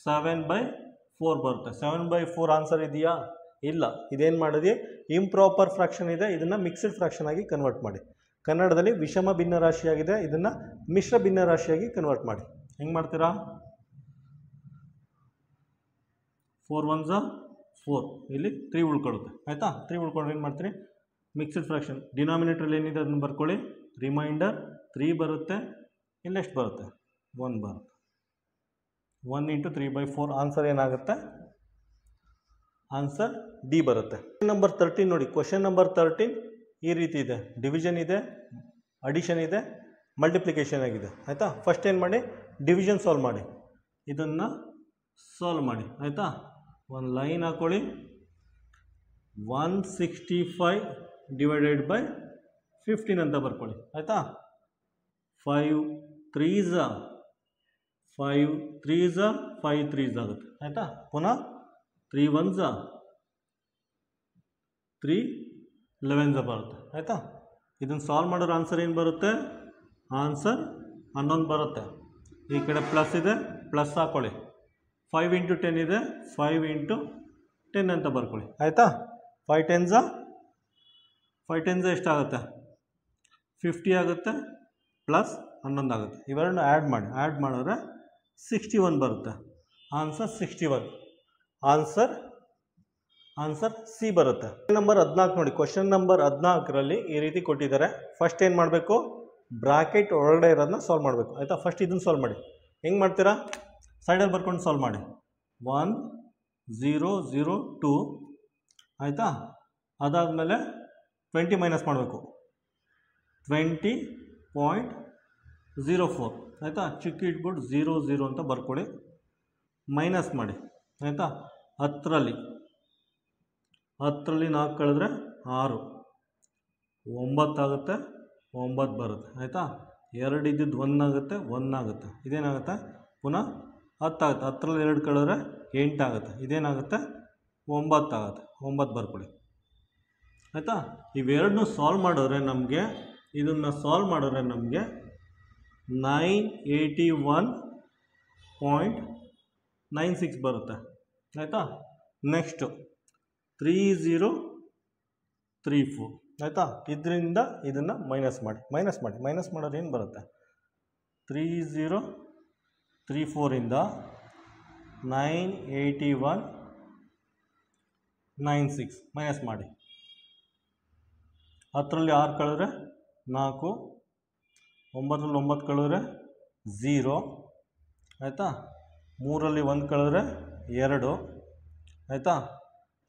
7/4 ಬರುತ್ತೆ. 7/4 ಆನ್ಸರ್ ಇದೆಯಾ, ಇಲ್ಲ. ಇದೇನು ಮಾಡಿದ್ವಿ, ಇಂಪ್ರಾಪರ್ ಫ್ರಾಕ್ಷನ್ ಇದೆ, ಇದನ್ನು ಮಿಕ್ಸ್ಡ್ ಫ್ರಾಕ್ಷನ್ ಆಗಿ ಕನ್ವರ್ಟ್ ಮಾಡಿ. ಕನ್ನಡದಲ್ಲಿ ವಿಷಮ ಭಿನ್ನರಾಶಿಯಾಗಿದೆ, ಇದನ್ನು ಮಿಶ್ರ ಭಿನ್ನರಾಶಿಯಾಗಿ ಕನ್ವರ್ಟ್ ಮಾಡಿ. ಹೆಂಗೆ ಮಾಡ್ತೀರಾ, 4 1 4, ಇಲ್ಲಿ 3 ಉಳ್ಕೊಳ್ಳುತ್ತೆ ಆಯಿತಾ. 3 ಉಳ್ಕೊಂಡ್ರೆ ಏನು ಮಾಡ್ತೀರಿ, ಮಿಕ್ಸ್ಡ್ ಫ್ರಾಕ್ಷನ್ ಡಿನಾಮಿನೇಟ್ರಲ್ಲಿ ಏನಿದೆ ಅದನ್ನು ಬರ್ಕೊಳ್ಳಿ. ರಿಮೈಂಡರ್ 3 ಬರುತ್ತೆ, ಇಲ್ಲೆಷ್ಟು ಬರುತ್ತೆ, 1 ಬರುತ್ತೆ. 1 × 3/4 ಆನ್ಸರ್ ಏನಾಗುತ್ತೆ, ಆನ್ಸರ್ ಡಿ ಬರುತ್ತೆ. ನಂಬರ್ 13 ನೋಡಿ, ಕ್ವಶನ್ ನಂಬರ್ 13 ಈ ರೀತಿ ಇದೆ. ಡಿವಿಷನ್ ಇದೆ, ಅಡಿಷನ್ ಇದೆ, ಮಲ್ಟಿಪ್ಲಿಕೇಶನ್ ಆಗಿದೆ ಆಯಿತಾ. ಫಸ್ಟ್ ಏನು ಮಾಡಿ, ಡಿವಿಷನ್ ಸಾಲ್ವ್ ಮಾಡಿ. ಇದನ್ನು ಸಾಲ್ವ್ ಮಾಡಿ ಆಯಿತಾ. ಒಂದು ಲೈನ್ ಹಾಕ್ಕೊಳ್ಳಿ. 165 / 15 ಅಂತ ಬರ್ಕೊಳ್ಳಿ ಆಯಿತಾ. 5 3s 5 3s 5 3s ಆಗುತ್ತೆ ಆಯಿತಾ. ಪುನಃ 3 1s 3 11s ಬರುತ್ತೆ ಆಯಿತಾ. ಇದನ್ನು ಸಾಲ್ವ್ ಮಾಡೋರು ಆನ್ಸರ್ ಏನು ಬರುತ್ತೆ? ಆನ್ಸರ್ 11 ಬರುತ್ತೆ. ಈ ಕಡೆ ಪ್ಲಸ್ ಇದೆ, ಪ್ಲಸ್ ಹಾಕ್ಕೊಳ್ಳಿ. 5 × 10 ಇದೆ, 5 × 10 ಅಂತ ಬರ್ಕೊಳ್ಳಿ ಆಯಿತಾ. 5 10s ಎಷ್ಟಾಗುತ್ತೆ? 50 ಆಗುತ್ತೆ, ಪ್ಲಸ್ 11 ಆಗುತ್ತೆ. ಇವೆರಡನ್ನ ಆ್ಯಡ್ ಮಾಡಿದ್ರೆ 61 ಬರುತ್ತೆ. ಆನ್ಸರ್ 61. ಆನ್ಸರ್ ಸಿ ಬರುತ್ತೆ. ನಂಬರ್ 14 ನೋಡಿ. ಕ್ವಶನ್ ನಂಬರ್ 14ರಲ್ಲಿ ಈ ರೀತಿ ಕೊಟ್ಟಿದ್ದಾರೆ. ಫಸ್ಟ್ ಏನು ಮಾಡಬೇಕು? ಬ್ರಾಕೆಟ್ ಒಳಗಡೆ ಇರೋದನ್ನ ಸಾಲ್ವ್ ಮಾಡಬೇಕು ಆಯಿತಾ. ಫಸ್ಟ್ ಇದನ್ನು ಸಾಲ್ವ್ ಮಾಡಿ. ಹೆಂಗೆ ಮಾಡ್ತೀರಾ? ಸೈಡಲ್ಲಿ ಬರ್ಕೊಂಡು ಸಾಲ್ವ್ ಮಾಡಿ. 1 0 0 2 ಆಯಿತಾ. ಅದಾದಮೇಲೆ 20 ಮೈನಸ್ ಮಾಡಬೇಕು, 20.04 ಆಯಿತಾ. ಚಿಕ್ಕ ಇಟ್ಬಿಟ್ಟು 0 0 ಅಂತ ಬರ್ಕೊಳ್ಳಿ. ಮೈನಸ್ ಮಾಡಿ ಆಯಿತಾ. 10ರಲ್ಲಿ 4 ಕಳೆದ್ರೆ 6, 9 ಆಗುತ್ತೆ, 9 ಬರುತ್ತೆ ಆಯಿತಾ. 2 ಇದ್ದಿದ್ದು 1 ಆಗುತ್ತೆ, 1 ಆಗುತ್ತೆ. ಇದೇನಾಗುತ್ತೆ? ಪುನಃ 10 ಆಗುತ್ತೆ. 10ರಲ್ಲಿ 2 ಕಳೆದ್ರೆ 8 ಆಗುತ್ತೆ. ಇದೇನಾಗುತ್ತೆ? 9 ಆಗುತ್ತೆ. 9 ಬರ್ಕೊಳ್ಳಿ ಆಯಿತಾ. ಇವೆರಡನ್ನೂ ಸಾಲ್ವ್ ಮಾಡಿದ್ರೆ ನಮಗೆ 981.96 ಬರುತ್ತೆ ಆಯಿತಾ. ನೆಕ್ಸ್ಟು 3034 ಆಯಿತಾ. ಇದರಿಂದ ಇದನ್ನು ಮೈನಸ್ ಮಾಡಿದ್ರೆ ಏನು ಬರುತ್ತೆ? 3034ಇಂದ 981.96 ಮೈನಸ್ ಮಾಡಿ. 10ರಲ್ಲಿ 6 ಕಳೆದ್ರೆ 4, 9ರಲ್ಲಿ 9 ಕಳೆದ್ರೆ 0 ಆಯಿತಾ. 3ರಲ್ಲಿ 1 ಕಳೆದ್ರೆ 2 ಆಯಿತಾ.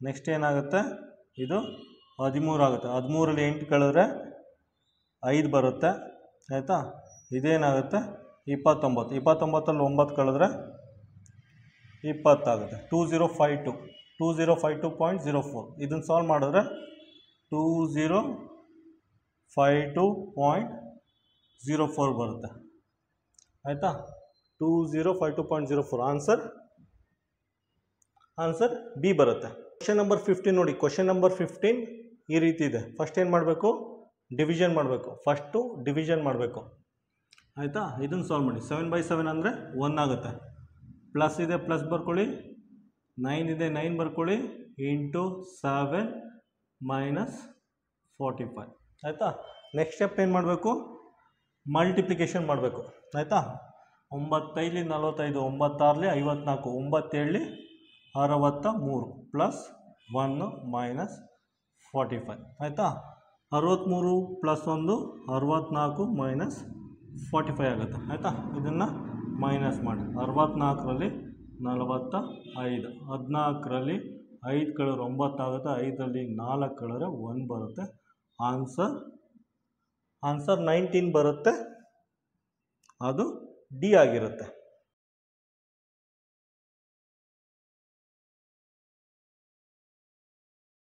ನೆಕ್ಸ್ಟ್ ಏನಾಗುತ್ತೆ? ಇದು 13 ಆಗುತ್ತೆ. 13ರಲ್ಲಿ 8 ಕಳೆದ್ರೆ 5 ಬರುತ್ತೆ ಆಯಿತಾ. ಇದೇನಾಗುತ್ತೆ? 29. 29ರಲ್ಲಿ 9 ಕಳೆದ್ರೆ 20 ಆಗುತ್ತೆ. 2052.04 ಇದನ್ನು ಸಾಲ್ವ್ ಮಾಡಿದ್ರೆ 2052.04 ಬರುತ್ತೆ ಆಯಿತಾ. 2052.04 ಆನ್ಸರ್ ಬಿ ಬರುತ್ತೆ. ಕ್ವಶನ್ ನಂಬರ್ 15 ನೋಡಿ. ಕ್ವಶನ್ ನಂಬರ್ 15 ಈ ರೀತಿ ಇದೆ. ಫಸ್ಟ್ ಏನು ಮಾಡಬೇಕು? ಡಿವಿಷನ್ ಮಾಡಬೇಕು. ಫಸ್ಟು ಡಿವಿಷನ್ ಮಾಡಬೇಕು ಆಯಿತಾ. ಇದನ್ನು ಸಾಲ್ವ್ ಮಾಡಿ. 7/7 ಅಂದರೆ 1 ಆಗುತ್ತೆ. ಪ್ಲಸ್ ಇದೆ, ಪ್ಲಸ್ ಬರ್ಕೊಳ್ಳಿ. 9 ಇದೆ, 9 ಬರ್ಕೊಳ್ಳಿ. ಇಂಟು 7 ಮೈನಸ್ 45 ಆಯಿತಾ. ನೆಕ್ಸ್ಟ್ ಸ್ಟೆಪ್ ಏನು ಮಾಡಬೇಕು? ಮಲ್ಟಿಪ್ಲಿಕೇಶನ್ ಮಾಡಬೇಕು ಆಯಿತಾ. 9 5 45, 9 6 54, 9 7 63 ಪ್ಲಸ್ 1 ಮೈನಸ್ 45 ಆಯಿತಾ. 63 ಪ್ಲಸ್ 1 64 ಮೈನಸ್ 45 ಆಗುತ್ತೆ ಆಯಿತಾ. ಇದನ್ನು ಮೈನಸ್ ಮಾಡಿ. 64ರಲ್ಲಿ 45, 14ರಲ್ಲಿ 5 ಕಳೆದ್ರೆ 9 ಆಗುತ್ತೆ. 5ರಲ್ಲಿ 4 ಕಳೆದ್ರೆ 1 ಬರುತ್ತೆ. ಆನ್ಸರ್ 19 ಬರುತ್ತೆ. ಅದು ಡಿ ಆಗಿರುತ್ತೆ.